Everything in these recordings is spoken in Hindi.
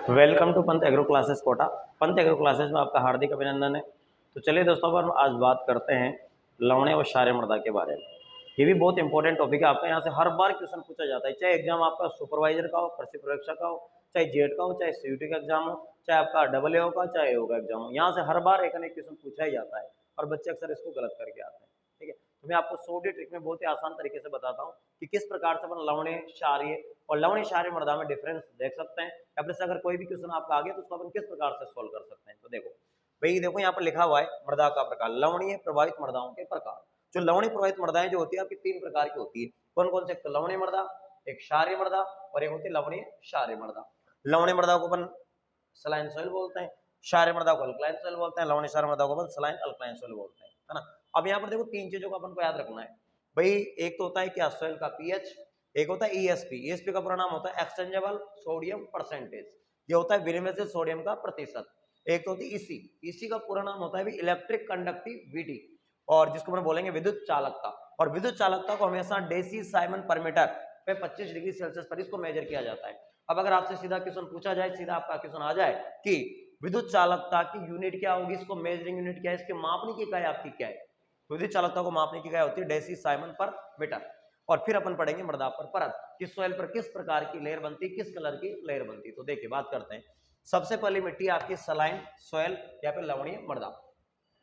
Welcome to Pant agro classes Kota. Pant agro classes में आपका हार्दिक अभिनंदन है। तो चलिए दोस्तों, पर आज बात करते हैं लवणे और क्षारीय मृदा के बारे में। ये भी बहुत इंपॉर्टेंट टॉपिक है। आपका यहाँ से हर बार क्वेश्चन पूछा जाता है, चाहे एग्जाम आपका सुपरवाइजर का हो, कृषि परीक्षा का हो, चाहे जेड का हो, चाहे सीयूटी का एग्जाम हो, चाहे आपका डबल ए का, चाहे ए का एग्जाम हो। यहाँ से हर बार एक क्वेश्चन पूछा ही जाता है और बच्चे अक्सर इसको गलत करके आते हैं। ठीक है, तो मैं आपको छोटी ट्रिक में बहुत ही आसान तरीके से बताता हूँ कि किस प्रकार से अपन लवणीय, क्षारीय और लवणीय क्षारीय मृदा में डिफरेंस देख सकते हैं, या फिर अगर कोई भी क्वेश्चन आपका आ गया तो उसको अपन किस प्रकार से सोल्व कर सकते हैं। तो देखो भाई, देखो यहाँ पर लिखा हुआ है मृदा का प्रकार, लवणीय प्रभावित मृदाओं के प्रकार। जो लवणीय प्रभावित मृदाएं जो होती है आपकी तीन प्रकार की होती है। कौन कौन से? एक तो लवणीय मृदा, एक क्षारीय मृदा और एक होती है लवणीय क्षारीय मृदा। लवणीय मृदा को अपन सलाइन सॉइल बोलते हैं, क्षारीय मृदा को अल्कलाइन सॉइल बोलते हैं, लवणीय क्षारीय मृदा को अपन सलाइन अल्कलाइन सॉइल बोलते हैं, है ना। अब यहाँ पर देखो तीन चीजों को अपन को याद रखना है भाई। एक तो होता है क्या, सॉइल का पीएच, एक होता है ईएसपी। ईएसपी का पूरा नाम होता है एक्सचेंजेबल सोडियम परसेंटेज, ये होता है विनिमय सोडियम का प्रतिशत। एक तो होती है ईसी, ईसी का पूरा नाम होता है इलेक्ट्रिक कंडक्टिविटी, और जिसको हम बोलेंगे विद्युत चालकता। और विद्युत चालकता को हमेशा डेसी साइमन पर मीटर पे 25 डिग्री सेल्सियस पर इसको मेजर किया जाता है। अब अगर आपसे सीधा क्वेश्चन पूछा जाए, सीधा आपका क्वेश्चन आ जाए कि विद्युत चालकता की यूनिट क्या होगी, इसको मेजरिंग यूनिट क्या है, इसके मापने की इकाई आपकी क्या है, विद्युत चालकता को मापने की इकाई होती है डेसी साइमन पर मीटर। और फिर अपन पढ़ेंगे मृदा पर परत, किस सॉइल पर किस प्रकार की लेयर बनती, किस कलर की लेयर बनती। तो देखिए बात करते हैं। सबसे पहली मिट्टी आपकी सलाइन सॉइल या फिर लवणीय मृदा।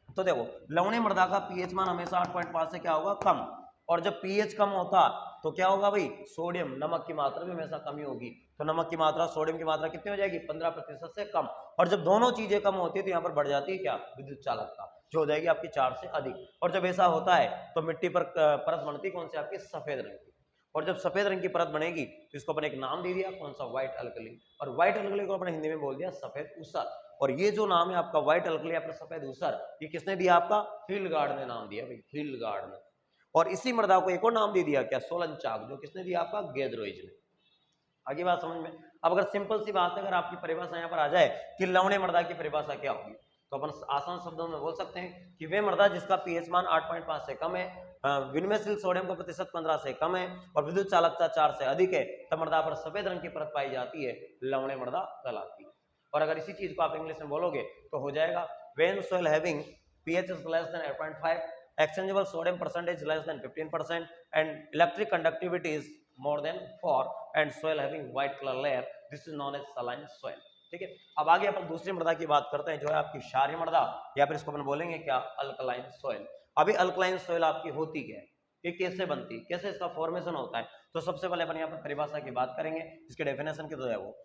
तो देखो लवणीय मृदा का पीएच मान हमेशा 8.5 से क्या होगा, कम। और जब पीएच कम होता तो क्या होगा भाई, सोडियम, नमक की मात्रा भी हमेशा कमी होगी। तो नमक की मात्रा, सोडियम की मात्रा कितनी हो जाएगी, 15% से कम। और जब दोनों चीजें कम होती है तो यहाँ पर बढ़ जाती है क्या, विद्युत चालकता, जो हो जाएगी आपकी 4 से अधिक। और जब ऐसा होता है तो मिट्टी पर परत बनती कौन सी, आपकी सफेद रंग की। और जब सफेद रंग की परत बनेगी तो इसको अपन एक नाम दे दिया, कौन सा, व्हाइट अल्कली। और व्हाइट अल्कली को अपन हिंदी में बोल दिया सफेद ऊसर। और ये जो नाम है आपका व्हाइट अल्कली या फिर सफेद ऊसर, ये किसने दिया, आपका हिलगार्ड ने नाम दिया भाई, हिलगार्ड ने। और इसी मृदा को एक और नाम दे दिया क्या, सोलनचाक, जो किसने दिया, आपका गेद्रोइज ने। आगे बात समझ में। अब अगर सिंपल सी बात है, अगर आपकी परिभाषा यहाँ पर आ जाए कि लवणीय मृदा की परिभाषा क्या होगी, तो अपन आसान शब्दों में बोल सकते हैं कि वे मृदा जिसका पीएच मान 8.5 से कम है, विनिमयशील सोडियम का प्रतिशत 15 से कम है और विद्युत चालकता 4 से अधिक है, तब मृदा पर सफेद रंग की परत पाई जाती है, लवणीय मृदा कहलाती है। और अगर इसी चीज को आप इंग्लिश में बोलोगे तो हो जाएगा, when soil having pH is less than 8.5, exchangeable sodium percentage less than 15%, and electric conductivity is more than 4, and soil having white color layer, this is known as saline soil। ठीक है, अब आगे अपन दूसरी मृदा की बात करते हैं, जो है आपकी क्षारीय मृदा, या फिर इसको अपन बोलेंगे क्या, अल्कलाइन सोइल। अभी अल्कलाइन सोइल आपकी होती क्या है, ये कैसे बनती, कैसे इसका फॉर्मेशन होता है। तो सबसे पहले अपन यहाँ पर परिभाषा की बात करेंगे, इसके डेफिनेशन की। तो है वो,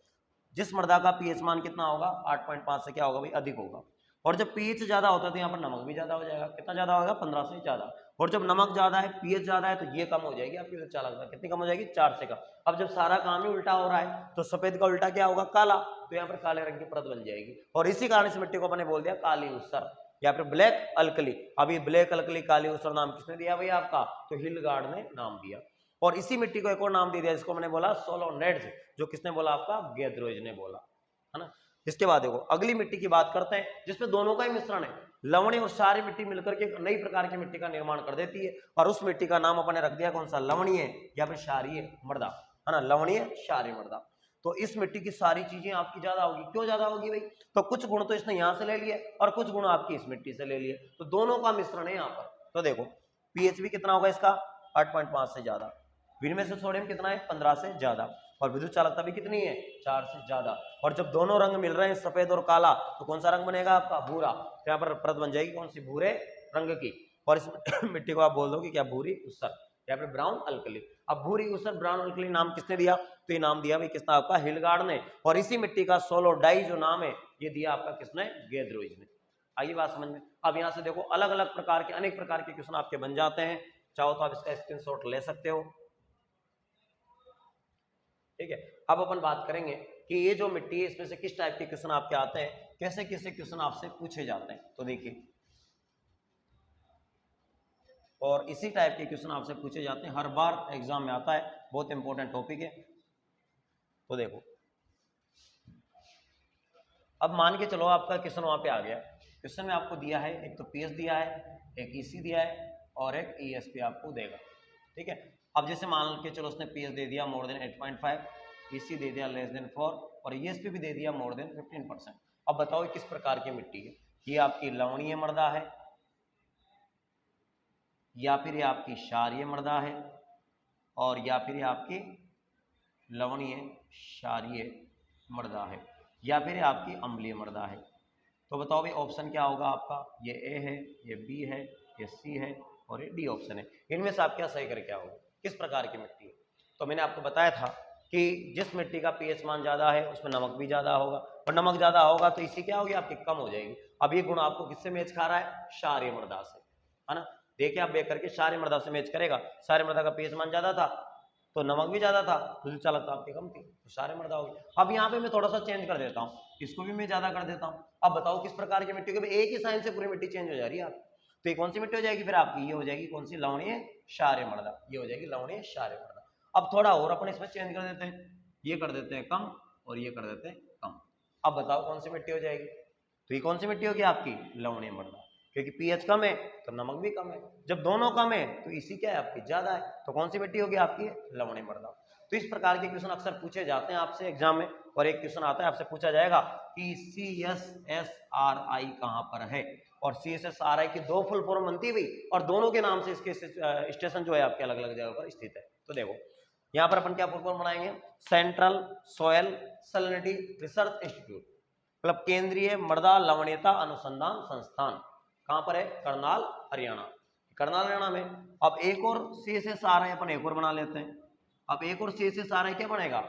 जिस मृदा का पीएच मान कितना होगा, 8.5 से क्या होगा भाई, अधिक होगा। और जब पीएच ज्यादा होता है तो यहाँ पर नमक भी ज्यादा हो जाएगा। कितना ज्यादा होगा, 15 से ज्यादा। और जब नमक ज्यादा है, पीएच ज्यादा है, तो ये कम हो जाएगी आपकी विद्युत चालकता। कितनी कम हो जाएगी, 4 से कम। अब जब सारा काम ही उल्टा हो रहा है तो सफेद का उल्टा क्या होगा, काला। तो यहाँ पर काले रंग की परत बन जाएगी, और इसी कारण इस मिट्टी को अपने बोल दिया काली ऊसर या फिर ब्लैक अल्कली। अभी ब्लैक अल्कली, काली ऊसर नाम किसने दिया भाई, आपका तो हिलगार्ड ने नाम दिया। और इसी मिट्टी को एक और नाम दे दिया, जिसको मैंने बोला सोलोनेड्स, जो किसने बोला, आपका गेद्रोइज ने बोला, है ना। इसके बाद देखो अगली मिट्टी की बात करते हैं, जिसमें दोनों का ही मिश्रण है, लवणीय और क्षारीय मिट्टी मिलकर के एक नई प्रकार की मिट्टी का निर्माण कर देती है। और उस मिट्टी का नाम अपने रख दिया कौन सा, लवणीय या फिर क्षारीय मृदा, है ना, लवणीय क्षारीय मृदा। तो इस मिट्टी की सारी चीजें आपकी ज्यादा होगी। क्यों ज्यादा होगी भाई, तो कुछ गुण तो इसने यहां से ले लिए और कुछ गुण आपकी इस मिट्टी से ले लिए, तो दोनों का मिश्रण है यहाँ पर। तो देखो पीएच भी कितना होगा इसका, 8.5 से ज्यादा। विनिमय से सोडियम कितना है, 15 से ज्यादा। और विद्युत चालकता भी कितनी है, 4 से ज्यादा। और जब दोनों रंग मिल रहे हैं, सफेद और काला, तो कौन सा रंग बनेगा, आपका भूरा। तो यहाँ पर परत बन जाएगी कौन सी, भूरे रंग की। और इस मिट्टी को आप बोल दो कि क्या, भूरी ऊसर या फिर ब्राउन अल्कली। अब भूरी ऊसर ब्राउन अल्कली नाम किसने दिया, तो ये नाम दिया भाई किसने, आपका हिलगार्ड ने। और इसी मिट्टी का सोलोडाई जो नाम है, ये दिया आपका किसने, गेद्रोइज ने। आइए बात समझ में। अब यहाँ से देखो अलग अलग प्रकार के, अनेक प्रकार के क्वेश्चन आपके बन जाते हैं। चाहो तो आप इसका स्क्रीनशॉट ले सकते हो। ठीक है, अब अपन बात करेंगे कि ये जो मिट्टी है, इसमें से किस टाइप के क्वेश्चन आपके आते हैं, कैसे कैसे क्वेश्चन आपसे पूछे जाते हैं। तो देखिए, और इसी टाइप के क्वेश्चन आपसे पूछे जाते हैं, हर बार एग्जाम में आता है, बहुत इंपॉर्टेंट टॉपिक है। तो देखो, अब मान के चलो आपका क्वेश्चन वहां पे आ गया। क्वेश्चन में आपको दिया है, एक तो पीएच दिया है, एक ईसी दिया है और एक ईएसपी आपको देगा। ठीक है, अब जैसे मान के चलो उसने पीएच दे दिया मोर देन 8.5, ईसी दे दिया लेस देन 4 और एस पी भी दे दिया मोर देन 15%। अब बताओ किस प्रकार की मिट्टी है, ये आपकी लवणीय मृदा है या फिर ये आपकी क्षारीय मृदा है और या फिर ये आपकी लवणीय क्षारीय मृदा है या फिर ये आपकी अम्लीय मृदा है। तो बताओ भाई ऑप्शन क्या होगा आपका, ये ए है, ये बी है, ये सी है और ये डी ऑप्शन है। इनमें से आप क्या सही करके आओगे, किस प्रकार की मिट्टी है। तो मैंने आपको बताया था कि जिस मिट्टी का पीएच मान ज़्यादा है उसमें नमक भी ज़्यादा होगा, और नमक ज़्यादा होगा तो इसी क्या होगी आपकी कम हो जाएगी। अब ये गुण आपको किससे मैच खा रहा है, क्षारीय मृदा से, है ना। देखिए आप देख करके क्षारीय मृदा से मैच करेगा, क्षारीय मृदा का पीएच मान ज़्यादा था तो नमक भी ज़्यादा था तो जो चालकता आपकी कम थी तो क्षारीय मृदा होगी। अब यहाँ पे मैं थोड़ा सा चेंज कर देता हूँ, इसको भी मैं ज़्यादा कर देता हूँ। अब बताओ किस प्रकार की मिट्टी, के एक ही साइन से पूरी मिट्टी चेंज हो जा रही है आप। तो ये कौन सी मिट्टी हो जाएगी फिर आपकी, ये हो जाएगी कौन सी, लवणीय क्षारीय मृदा, ये हो जाएगी लवणीय क्षारीय मृदा। अब थोड़ा और अपन इसमें चेंज कर देते हैं, ये कर देते हैं कम और ये कर देते हैं कम। अब बताओ कौन सी मिट्टी हो जाएगी, तो ये कौन सी मिट्टी होगी आपकी, लवणीय मृदा, क्योंकि पीएच कम है तो नमक भी कम है, जब दोनों कम है तो इसी क्या है आपकी ज्यादा है, तो कौन सी मिट्टी होगी आपकी, लवणीय मृदा। तो इस प्रकार के क्वेश्चन अक्सर पूछे जाते हैं आपसे एग्जाम में, और एक क्वेश्चन आता है आपसे पूछा जाएगा कि CSSRI कहां पर है, और CSSRI की दो फुल फॉर्म बनती हुई और दोनों के नाम से इसके स्टेशन जो है आपके अलग अलग जगह पर स्थित है। तो देखो यहाँ पर अपन क्या फुल फॉर्म बनाएंगे, central soil salinity research institute, मतलब केंद्रीय मृदा लवणीयता अनुसंधान संस्थान, कहां पर है, करनाल हरियाणा, करनाल हरियाणा में। अब एक और CSSRI अपन एक और बना लेते हैं, अब एक और CSSRI क्या बनेगा,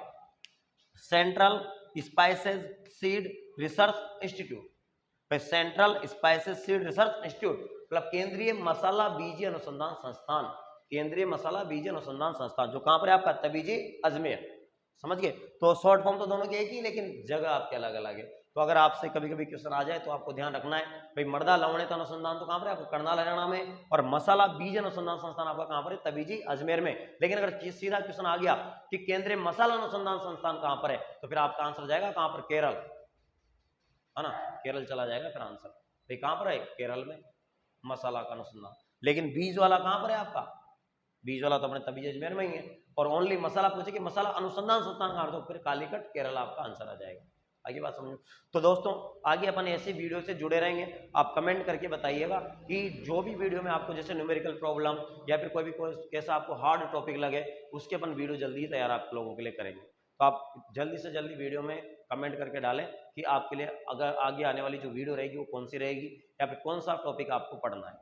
central spices seed research institute, central spices seed research institute मतलब केंद्रीय मसाला बीज अनुसंधान संस्थान, केंद्रीय मसाला बीज अनुसंधान संस्थान जो कहां पर है आपका, तबीजी अजमेर, समझ गए। तो शॉर्ट फॉर्म तो दोनों की एक ही लेकिन जगह आपके अलग अलग है। तो अगर आपसे कभी कभी क्वेश्चन आ जाए तो आपको ध्यान रखना है भाई मृदा लवणीयता अनुसंधान तो कहां पर है आपको, करनाल हरियाणा में, और मसाला बीज अनुसंधान संस्थान आपका कहां पर है, तबीजी अजमेर में। लेकिन अगर सीधा क्वेश्चन आ गया कि केंद्रीय मसाला अनुसंधान संस्थान कहां पर है, तो फिर आपका आंसर जाएगा कहां पर, केरल, है ना, केरल चला जाएगा फिर आंसर। भाई कहां पर है, केरल में मसाला का अनुसंधान। लेकिन बीज वाला कहां पर है आपका, बीज वाला तो अपने तबीजी अजमेर में ही है, और ओनली मसाला पूछे कि मसाला अनुसंधान संस्थान कहां, तो फिर कालीकट केरल आपका आंसर आ जाएगा। आगे बात समझो। तो दोस्तों आगे अपन ऐसी वीडियो से जुड़े रहेंगे, आप कमेंट करके बताइएगा कि जो भी वीडियो में आपको जैसे न्यूमेरिकल प्रॉब्लम या फिर कोई भी कोई कैसा आपको हार्ड टॉपिक लगे उसके अपन वीडियो जल्दी ही तैयार आप लोगों के लिए करेंगे। तो आप जल्दी से जल्दी वीडियो में कमेंट करके डालें कि आपके लिए अगर आगे आने वाली जो वीडियो रहेगी वो कौन सी रहेगी या फिर कौन सा टॉपिक आपको पढ़ना है।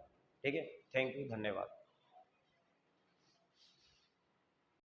ठीक है, थैंक यू, धन्यवाद।